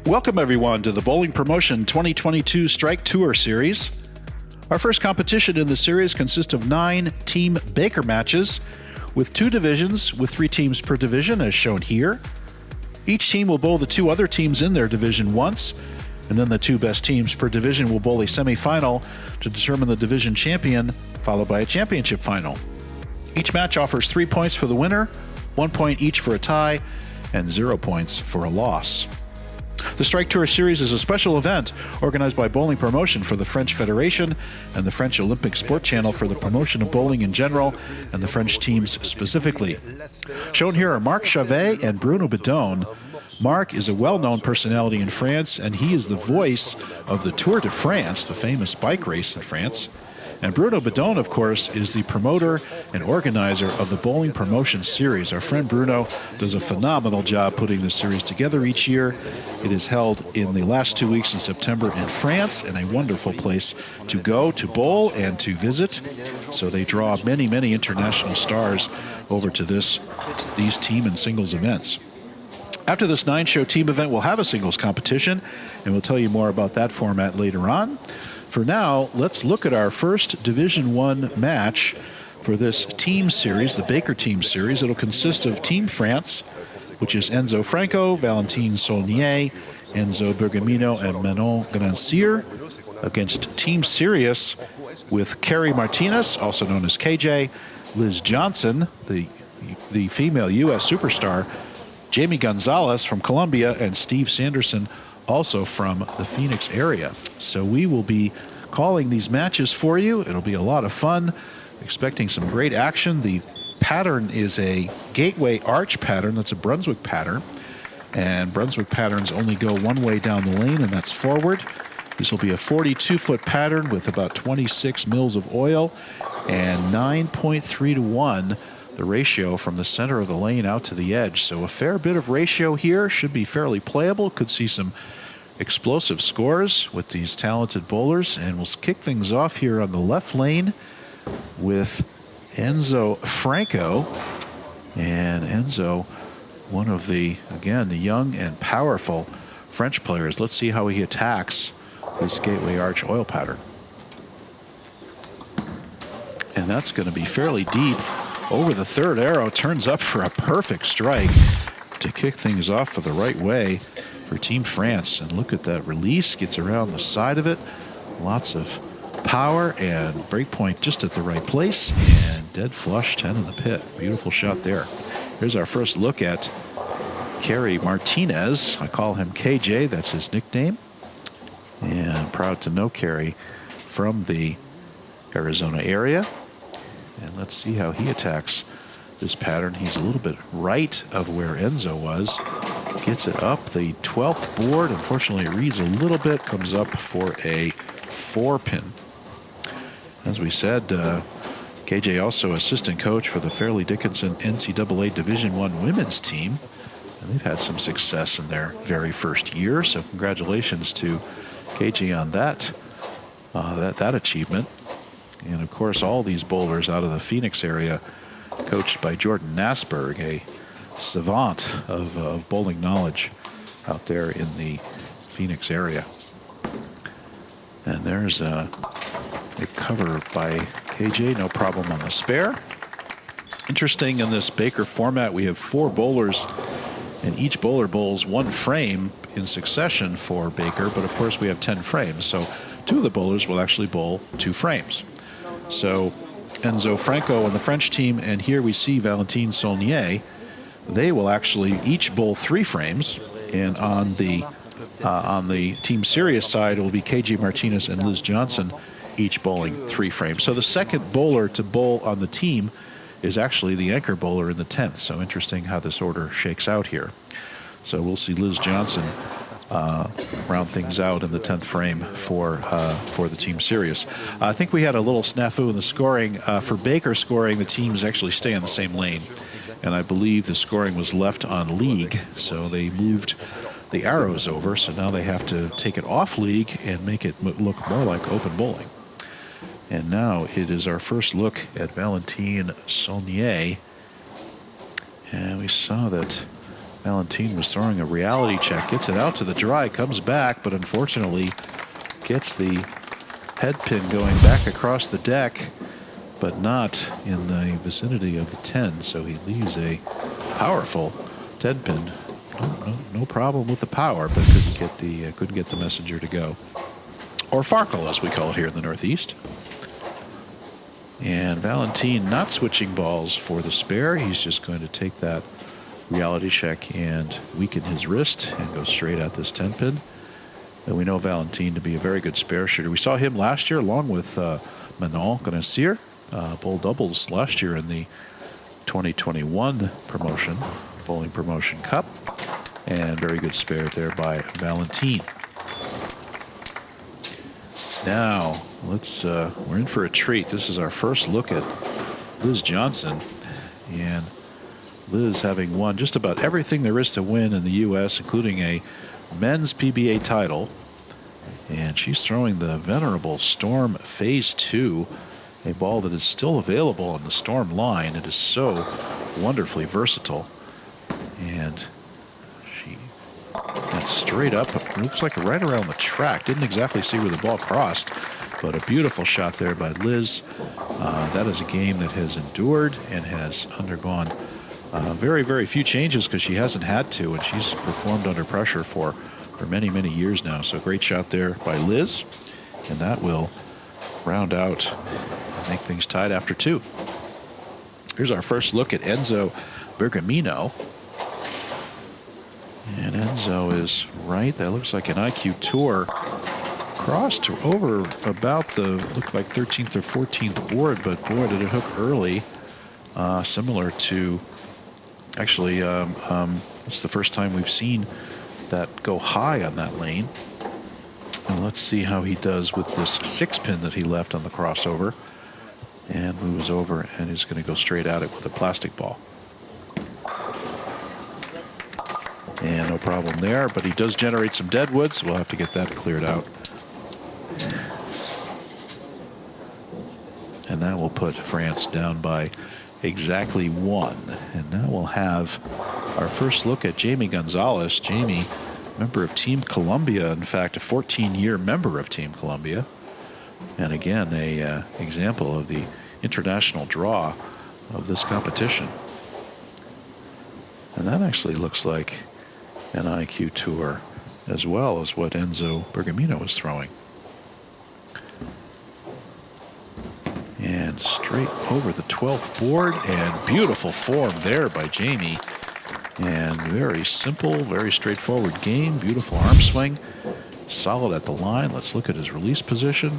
Welcome everyone to the Bowling Promotion 2022 Strike Tour Series. Our first competition in the series consists of 9 team Baker matches with 2 divisions with 3 teams per division as shown here. Each team will bowl the 2 other teams in their division once, and then the 2 best teams per division will bowl a semifinal to determine the division champion, followed by a championship final. Each match offers 3 points for the winner, 1 point each for a tie, and 0 points for a loss. The Strike Tour Series is a special event organized by Bowling Promotion for the French Federation and the French Olympic Sport Channel for the promotion of bowling in general and the French teams specifically. Shown here are Marc Chavet and Bruno Bedone. Marc is a well-known personality in France, and he is the voice of the Tour de France, the famous bike race in France. And Bruno Bedone, of course, is the promoter and organizer of the Bowling Promotion Series. Our friend Bruno does a phenomenal job putting this series together each year. It is held in the last 2 weeks in September in France, and a wonderful place to go, to bowl, and to visit. So they draw many, many international stars over to these team and singles events. After this 9-show team event, we'll have a singles competition, and we'll tell you more about that format later on. For now, let's look at our first Division I match for this team series, the Baker Team Series. It'll consist of Team France, which is Enzo Franco, Valentine Saulnier, Enzo Bergamino, and Manon Grancière, against Team Sirius with Carrie Martinez, also known as KJ, Liz Johnson, the female U.S. superstar, Jamie Gonzalez from Colombia, and Steve Sanderson, also from the Phoenix area. So we will be calling these matches for you. It'll be a lot of fun. Expecting some great action. The pattern is a gateway arch pattern. That's a Brunswick pattern. And Brunswick patterns only go one way down the lane, and that's forward. This will be a 42-foot pattern with about 26 mils of oil and 9.3 to 1. The ratio from the center of the lane out to the edge. So a fair bit of ratio here. Should be fairly playable. Could see some explosive scores with these talented bowlers. And we'll kick things off here on the left lane with Enzo Franco. And Enzo, one of the, again, the young and powerful French players. Let's see how he attacks this gateway arch oil pattern. And that's going to be fairly deep. Over the third arrow, turns up for a perfect strike to kick things off for the right way for Team France. And look at that release, gets around the side of it. Lots of power and breakpoint just at the right place. And dead flush, 10 in the pit. Beautiful shot there. Here's our first look at Carrie Martinez. I call him KJ, that's his nickname. And proud to know Carrie from the Arizona area. And let's see how he attacks this pattern. He's a little bit right of where Enzo was. Gets it up the 12th board. Unfortunately, it reads a little bit. Comes up for a 4-pin. As we said, KJ also assistant coach for the Fairleigh Dickinson NCAA Division I women's team. And they've had some success in their very first year. So congratulations to KJ on that achievement. And of course, all these bowlers out of the Phoenix area, coached by Jordan Nasberg, a savant of bowling knowledge out there in the Phoenix area. And there's a cover by KJ, no problem on the spare. Interesting, in this Baker format, we have 4 bowlers, and each bowler bowls 1 frame in succession for Baker, but of course we have 10 frames, so 2 of the bowlers will actually bowl 2 frames. So Enzo Franco on the French team, and here we see Valentine Saulnier. They will actually each bowl 3 frames, and on the Team Sirius side it will be KJ Martinez and Liz Johnson, each bowling 3 frames. So the second bowler to bowl on the team is actually the anchor bowler in the 10th. So interesting how this order shakes out here. So we'll see Liz Johnson round things out in the 10th frame for the Team Sirius. I think we had a little snafu in the scoring. For Baker scoring, the teams actually stay on the same lane. And I believe the scoring was left on league, so they moved the arrows over. So now they have to take it off league and make it look more like open bowling. And now it is our first look at Valentine Saulnier. And we saw that Valentin was throwing a reality check, gets it out to the dry, comes back, but unfortunately gets the head pin going back across the deck, but not in the vicinity of the 10. So he leaves a powerful 10 pin. No problem with the power, but couldn't get the messenger to go, or Farkle as we call it here in the Northeast. And Valentin not switching balls for the spare. He's just going to take that reality check and weaken his wrist and go straight at this 10 pin. And we know Valentin to be a very good spare shooter. We saw him last year along with Manon Gonessier, bowl doubles last year in the 2021 promotion, Bowling Promotion Cup. And very good spare there by Valentin. Now, we're in for a treat. This is our first look at Liz Johnson. And Liz having won just about everything there is to win in the U.S., including a men's PBA title. And she's throwing the venerable Storm Phase 2, a ball that is still available on the Storm line. It is so wonderfully versatile. And she got straight up, looks like right around the track. Didn't exactly see where the ball crossed, but a beautiful shot there by Liz. That is a game that has endured and has undergone very, very few changes because she hasn't had to, and she's performed under pressure for many, many years now. So great shot there by Liz, and that will round out and make things tied after 2. Here's our first look at Enzo Bergamino. And Enzo is right. That looks like an IQ Tour. Crossed over about the, looked like 13th or 14th board, but boy, did it hook early. Similar to, actually, it's the first time we've seen that go high on that lane. And let's see how he does with this 6 pin that he left on the crossover. And moves over and is going to go straight at it with a plastic ball. And no problem there, but he does generate some deadwood, so we'll have to get that cleared out. And that will put France down by exactly 1. And now we'll have our first look at Jamie Gonzalez. Jamie, member of Team Columbia, in fact, a 14-year member of Team Columbia. And again, a example of the international draw of this competition. And that actually looks like an IQ Tour as well as what Enzo Bergamino is throwing. And straight over the 12th board, and beautiful form there by Jamie. And very simple, very straightforward game. Beautiful arm swing. Solid at the line. Let's look at his release position.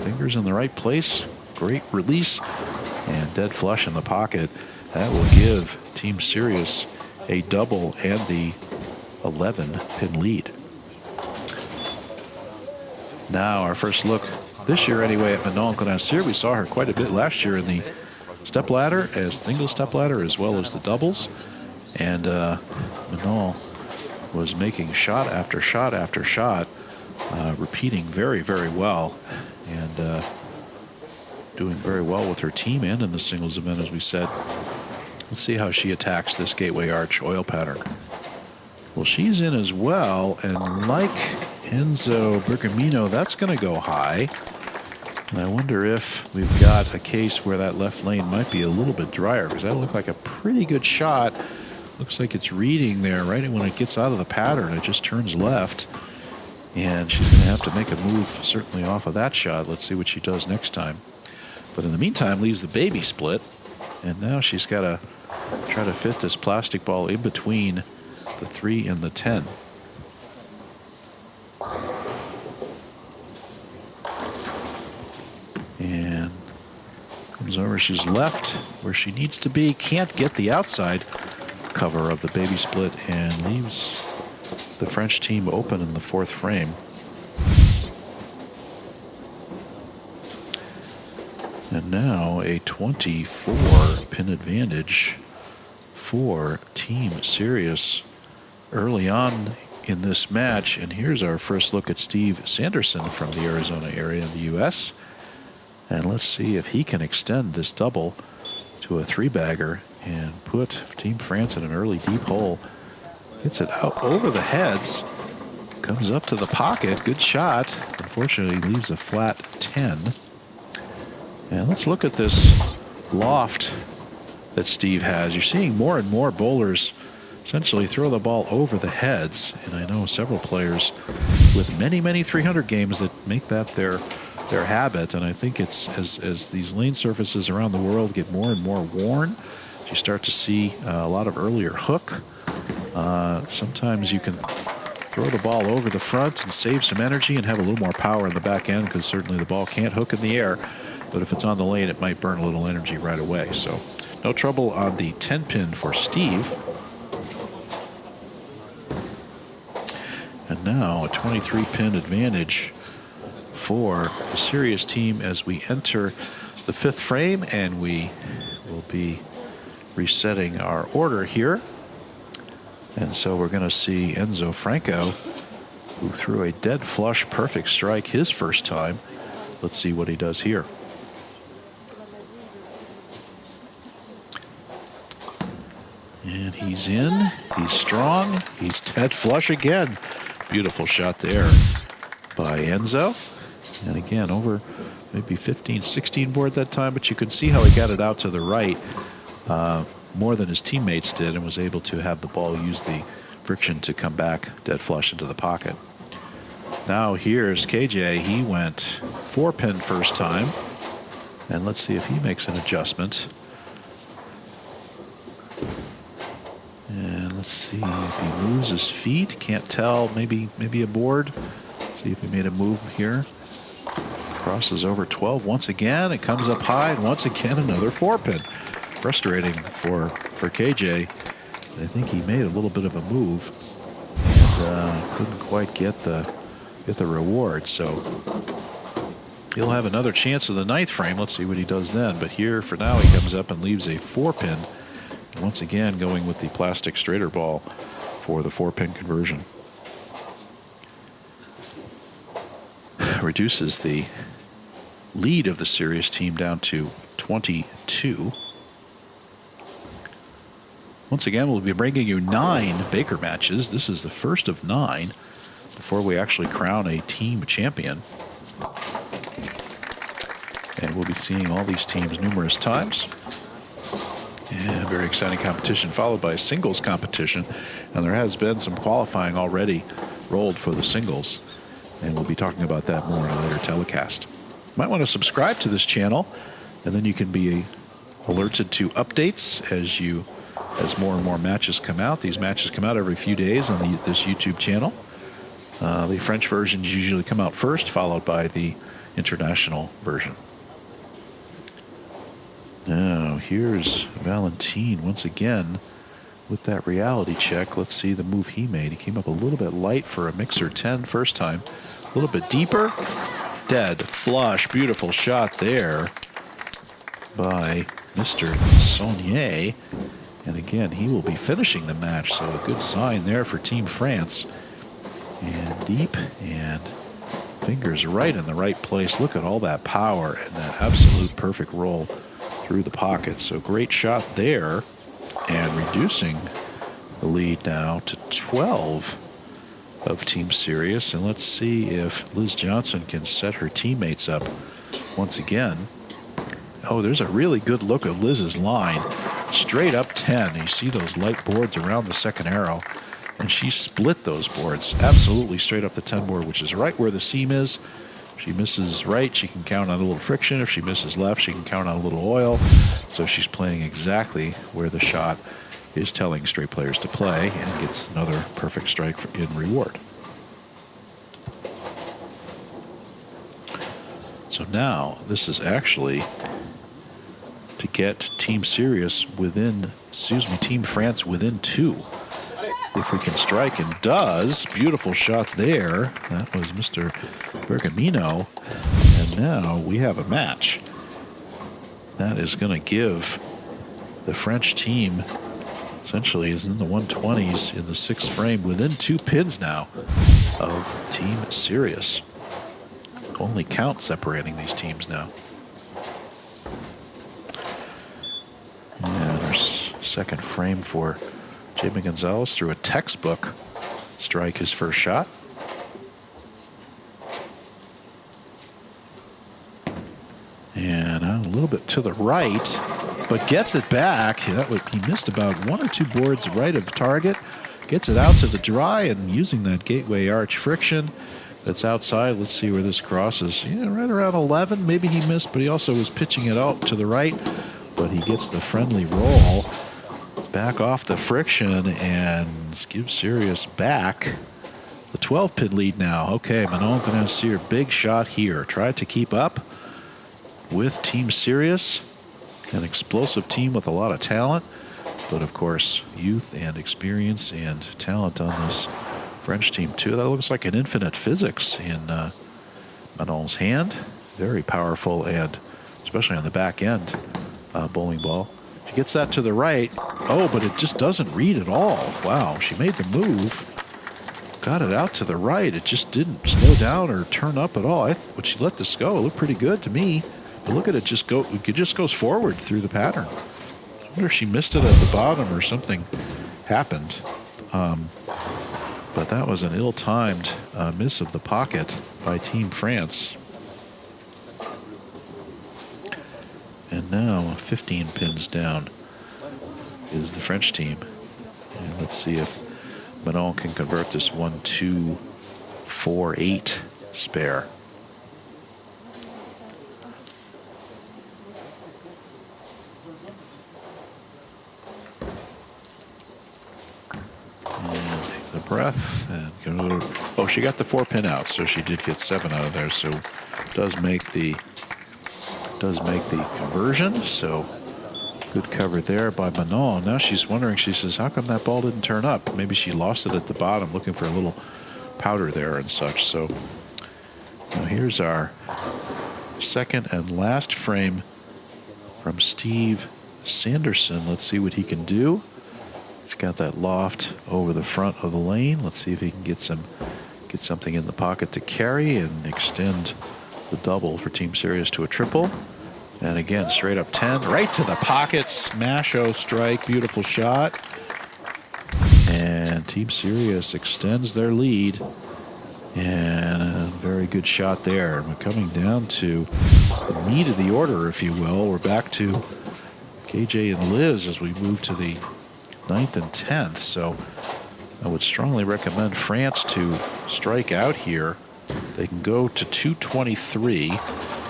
Fingers in the right place. Great release. And dead flush in the pocket. That will give Team Sirius a double and the 11-pin lead. Now our first look this year anyway at Manon Gonessier. We saw her quite a bit last year in the stepladder, as single stepladder as well as the doubles. And Manon was making shot after shot after shot, repeating very, very well, and doing very well with her team and in the singles event, as we said. Let's see how she attacks this gateway arch oil pattern. Well, she's in as well, and like Enzo Bergamino, that's going to go high. And I wonder if we've got a case where that left lane might be a little bit drier, because that looked like a pretty good shot. Looks like it's reading there, right? And when it gets out of the pattern, it just turns left. And she's going to have to make a move, certainly, off of that shot. Let's see what she does next time. But in the meantime, leaves the baby split. And now she's got to try to fit this plastic ball in between the 3 and the 10. And comes over. She's left where she needs to be. Can't get the outside cover of the baby split and leaves the French team open in the 4th frame. And now a 24-pin advantage for Team Sirius early on in this match. And here's our first look at Steve Sanderson from the Arizona area in the U.S. And let's see if he can extend this double to a 3-bagger and put Team France in an early deep hole Gets it out over the heads. Comes up to the pocket. Good shot. Unfortunately, leaves a flat 10. And let's look at this loft that Steve has. You're seeing more and more bowlers essentially throw the ball over the heads. And I know several players with many, many 300 games that make that their habit. And I think it's as these lane surfaces around the world get more and more worn, you start to see a lot of earlier hook. Sometimes you can throw the ball over the front and save some energy and have a little more power in the back end, because certainly the ball can't hook in the air. But if it's on the lane, it might burn a little energy right away. So no trouble on the 10 pin for Steve. And now a 23 pin advantage for the Sirius team as we enter the 5th frame, and we will be resetting our order here. And so we're going to see Enzo Franco, who threw a dead flush perfect strike his first time. Let's see what he does here. And he's in. He's strong. He's dead flush again. Beautiful shot there by Enzo. And again, over maybe 15, 16 board that time, but you can see how he got it out to the right more than his teammates did, and was able to have the ball use the friction to come back dead flush into the pocket. Now here's KJ. He went 4 pin first time, and let's see if he makes an adjustment. And let's see if he moves his feet. Can't tell. Maybe a board. See if he made a move here. Crosses over 12 once again. It comes up high, and once again another 4 pin. Frustrating for KJ. I think he made a little bit of a move and couldn't quite get the reward. So he'll have another chance of the 9th frame. Let's see what he does then. But here for now, he comes up and leaves a 4 pin. Once again, going with the plastic straighter ball for the 4 pin conversion. Reduces the lead of the Sirius team down to 22. Once again, we'll be bringing you 9 Baker matches. This is the first of 9 before we actually crown a team champion. And we'll be seeing all these teams numerous times. Yeah, very exciting competition, followed by a singles competition. And there has been some qualifying already rolled for the singles. And we'll be talking about that more in a later telecast. You might want to subscribe to this channel, and then you can be alerted to updates as more and more matches come out. These matches come out every few days on this YouTube channel. The French versions usually come out first, followed by the international version. Now, here's Valentin once again with that reality check. Let's see the move he made. He came up a little bit light for a mixer 10 first time. A little bit deeper. Dead flush. Beautiful shot there by Mr. Saunier. And again, he will be finishing the match, so a good sign there for Team France. And deep, and fingers right in the right place. Look at all that power and that absolute perfect roll through the pocket. So great shot there, and reducing the lead now to 12 of Team Sirius. And let's see if Liz Johnson can set her teammates up once again. Oh, there's a really good look at Liz's line. Straight up 10. You see those light boards around the second arrow, and she split those boards absolutely straight up the 10 board, which is right where the seam is. If she misses right, she can count on a little friction. If she misses left, she can count on a little oil. So she's playing exactly where the shot is telling straight players to play, and gets another perfect strike in reward. So now this is actually to get Team Sirius within, Team France within 2. If we can strike, and does. Beautiful shot there. That was Mr. Bergamino. And now we have a match. That is going to give the French team, essentially is in the 120s in the 6th frame, within 2 pins now of Team Sirius. Only count separating these teams now. And our second frame for Jamie Gonzalez threw a textbook strike his first shot. And a little bit to the right, but gets it back. He missed about 1 or 2 boards right of target. Gets it out to the dry, and using that gateway arch friction that's outside. Let's see where this crosses. Yeah, right around 11. Maybe he missed, but he also was pitching it out to the right. But he gets the friendly roll back off the friction and gives Sirius back the 12-pin lead now. Okay, Manon going to see her big shot here. Tried to keep up with Team Sirius, an explosive team with a lot of talent, but of course youth and experience and talent on this French team too. That looks like an infinite physics in Manon's hand. Very powerful, and especially on the back end bowling ball. She gets that to the right. Oh, but it just doesn't read at all. Wow, she made the move. Got it out to the right. It just didn't slow down or turn up at all. When she let this go, it looked pretty good to me. But look at it, it just goes forward through the pattern. I wonder if she missed it at the bottom or something happened. But that was an ill-timed miss of the pocket by Team France. And now 15 pins down is the French team. And let's see if Manon can convert this 1-2-4-8 spare. Breath and oh, she got the 4-pin out, so she did get 7 out of there, so does make the conversion. So good cover there by Manon. Now she's wondering, she says, how come that ball didn't turn up? Maybe she lost it at the bottom, looking for a little powder there and such. So now here's our second and last frame from Steve Sanderson. Let's see what he can do. He's got that loft over the front of the lane. Let's see if he can get something in the pocket to carry and extend the double for Team Sirius to a triple. And again, straight up 10, right to the pocket, smash-o strike, beautiful shot. And Team Sirius extends their lead. And a very good shot there. We're coming down to the meat of the order, if you will. We're back to KJ and Liz as we move to the 9th and 10th, so I would strongly recommend France to strike out here. They can go to 223,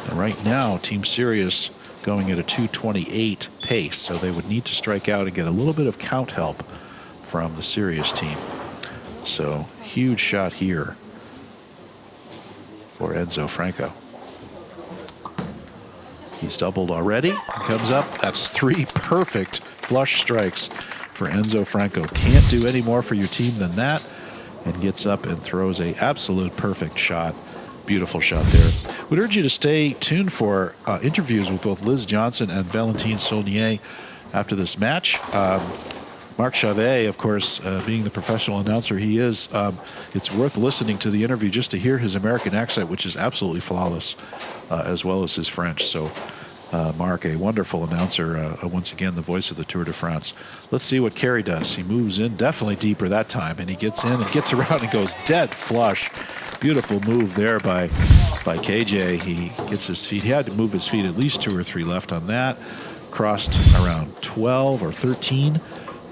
and right now Team Sirius going at a 228 pace, so they would need to strike out and get a little bit of count help from the Sirius team. So huge shot here for Enzo Franco. He's doubled already. He comes up. That's 3 perfect flush strikes for Enzo Franco. Can't do any more for your team than that. And gets up and throws a absolute perfect shot. Beautiful shot there. Would urge you to stay tuned for interviews with both Liz Johnson and Valentine Saulnier after this match. Marc Chavet, of course, being the professional announcer he is, it's worth listening to the interview just to hear his American accent, which is absolutely flawless, as well as his French. So Marc, a wonderful announcer, once again, the voice of the Tour de France. Let's see what Carey does. He moves in, definitely deeper that time, and he gets in and gets around and goes dead flush. Beautiful move there by KJ. He gets his feet. He had to move his feet at least 2 or 3 left on that. Crossed around 12 or 13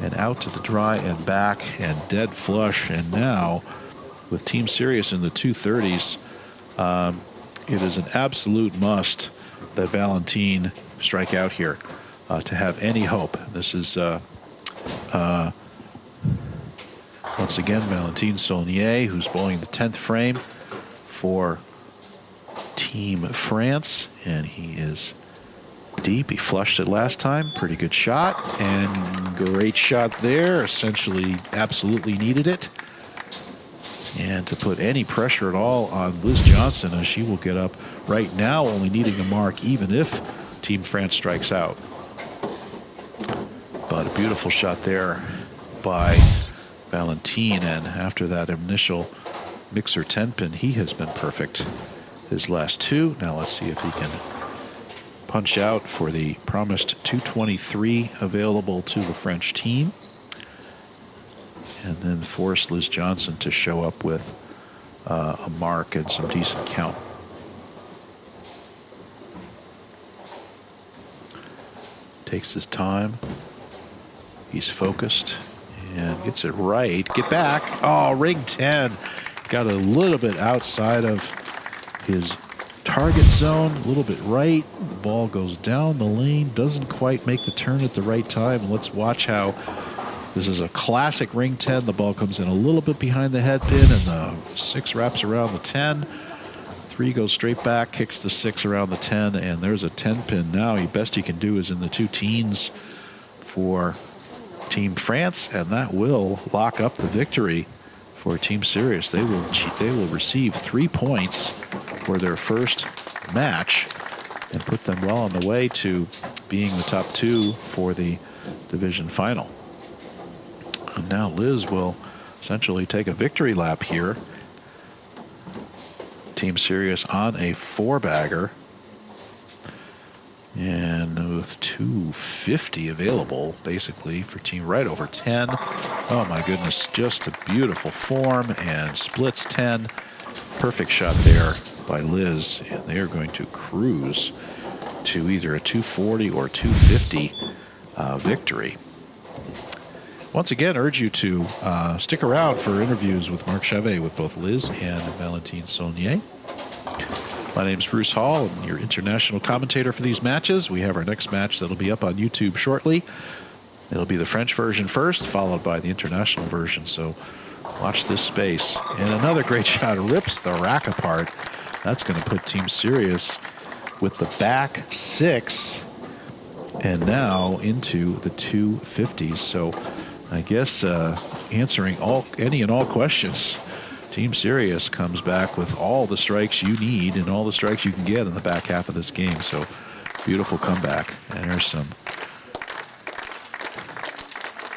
and out to the dry and back and dead flush. And now with Team Sirius in the 230s, it is an absolute must that Valentine strike out here to have any hope. This is once again Valentine Saulnier, who's bowling the 10th frame for Team France, and he is deep. He flushed it last time. Pretty good shot, and great shot there. Essentially absolutely needed it. And to put any pressure at all on Liz Johnson, as she will get up right now, only needing a mark even if Team France strikes out. But a beautiful shot there by Valentine, and after that initial mixer 10-pin, he has been perfect his last 2. Now let's see if he can punch out for the promised 223 available to the French team. and then force Liz Johnson to show up with a mark and some decent count. Takes his time. He's focused and gets it right. Get back. Oh, ring 10. Got a little bit outside of his target zone, a little bit right. The ball goes down the lane, doesn't quite make the turn at the right time. Let's watch how this is a classic ring 10. The ball comes in a little bit behind the head pin, and the 6 wraps around the 10. 3 goes straight back, kicks the 6 around the 10, and there's a 10 pin now. Best you can do is in the 2 teens for Team France, and that will lock up the victory for Team Sirius. They will receive 3 points for their first match and put them well on the way to being the top 2 for the division final. And now Liz will essentially take a victory lap here. Team Sirius on a 4-bagger. And with 250 available, basically, for team right over 10. Oh, my goodness, just a beautiful form and splits 10. Perfect shot there by Liz, and they are going to cruise to either a 240 or 250 victory. Once again, urge you to stick around for interviews with Mark Chevet with both Liz and Valentine Saulnier. My name is Bruce Hall, and your international commentator for these matches. We have our next match that'll be up on YouTube shortly. It'll be the French version first, followed by the international version. So watch this space. And another great shot rips the rack apart. That's going to put Team Sirius with the back 6 and now into the 250s. So I guess answering any and all questions. Team Sirius comes back with all the strikes you need and all the strikes you can get in the back half of this game. So beautiful comeback. And there's some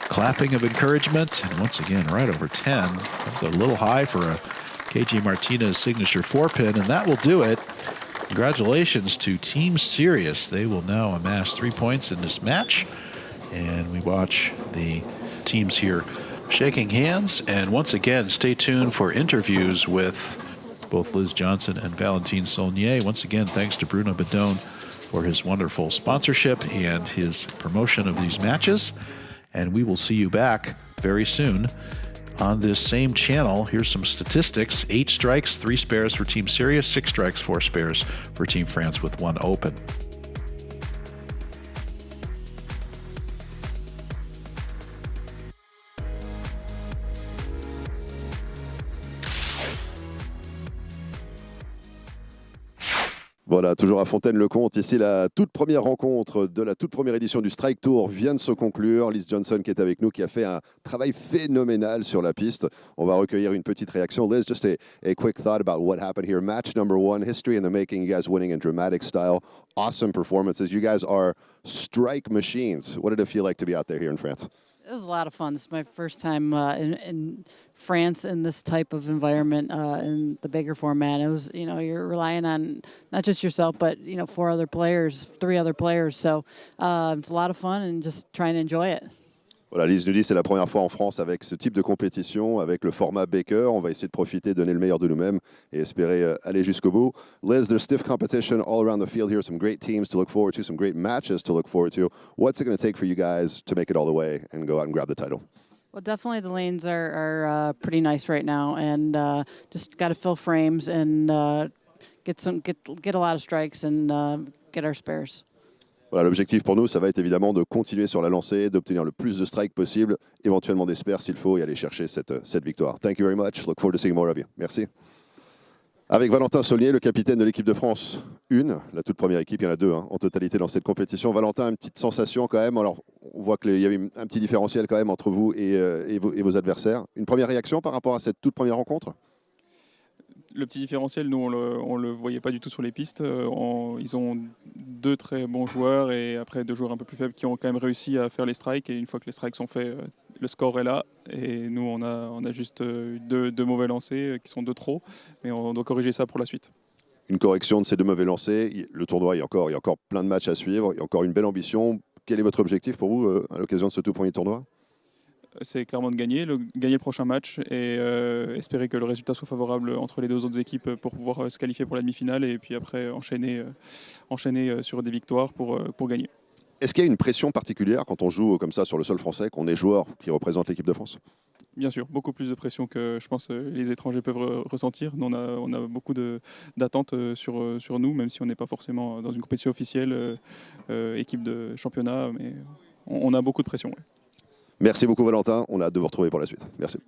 clapping of encouragement. And once again, right over 10. That's a little high for a KG Martinez signature 4-pin, and that will do it. Congratulations to Team Sirius. They will now amass 3 points in this match. And we watch the teams here shaking hands. And once again, stay tuned for interviews with both Liz Johnson and Valentine Saulnier. Once again, thanks to Bruno Bedone for his wonderful sponsorship and his promotion of these matches. And we will see you back very soon on this same channel. Here's some statistics. 8 strikes, 3 spares for Team Sirius, 6 strikes, 4 spares for Team France with 1 open. Voilà, toujours à Fontaine-le-Comte. Ici, la toute première rencontre de la toute première édition du Strike Tour vient de se conclure. Liz Johnson qui est avec nous, qui a fait un travail phénoménal sur la piste. On va recueillir une petite réaction. Liz, just a quick thought about what happened here. Match number 1, history in the making. You guys winning in dramatic style. Awesome performances. You guys are strike machines. What did it feel like to be out there here in France? It was a lot of fun. This is my first time in France in this type of environment in the bigger format. It was, you're relying on not just yourself, but 3 other players. So it's a lot of fun and just trying to enjoy it. Voilà, Liz nous dit c'est la première fois en France avec ce type de compétition, avec le format Baker. On va essayer de profiter, donner le meilleur de nous-mêmes et espérer aller jusqu'au bout. Liz, there's stiff competition all around the field here. Some great teams to look forward to, some great matches to look forward to. What's it going to take for you guys to make it all the way and go out and grab the title? Well, definitely the lanes are pretty nice right now, and just got to fill frames and get a lot of strikes and get our spares. Voilà, l'objectif pour nous, ça va être évidemment de continuer sur la lancée, d'obtenir le plus de strikes possible, éventuellement des spares s'il faut, et aller chercher cette victoire. Thank you very much. Look forward to seeing more of you. Merci. Avec Valentin Saulnier, le capitaine de l'équipe de France 1, la toute première équipe, il y en a 2 en totalité dans cette compétition. Valentin, une petite sensation quand même. Alors, on voit qu'il y avait un petit différentiel quand même entre vous et vos adversaires. Une première réaction par rapport à cette toute première rencontre? Le petit différentiel, nous, on le voyait pas du tout sur les pistes. Ils ont 2 très bons joueurs et après 2 joueurs un peu plus faibles qui ont quand même réussi à faire les strikes. Et une fois que les strikes sont faits, le score est là. Et nous, on a juste 2 mauvais lancers qui sont 2 trop. Mais on doit corriger ça pour la suite. Une correction de ces 2 mauvais lancers. Le tournoi, il y a encore plein de matchs à suivre. Il y a encore une belle ambition. Quel est votre objectif pour vous à l'occasion de ce tout premier tournoi? c'est clairement de gagner le prochain match et espérer que le résultat soit favorable entre les deux autres équipes pour pouvoir se qualifier pour la demi-finale et puis après enchaîner sur des victoires pour gagner. Est-ce qu'il y a une pression particulière quand on joue comme ça sur le sol français, qu'on est joueur qui représente l'équipe de France? Bien sûr, beaucoup plus de pression que je pense les étrangers peuvent ressentir. Nous, on a beaucoup d'attentes sur nous, même si on n'est pas forcément dans une compétition officielle, équipe de championnat, mais on a beaucoup de pression. Ouais. Merci beaucoup Valentin, on a hâte de vous retrouver pour la suite. Merci.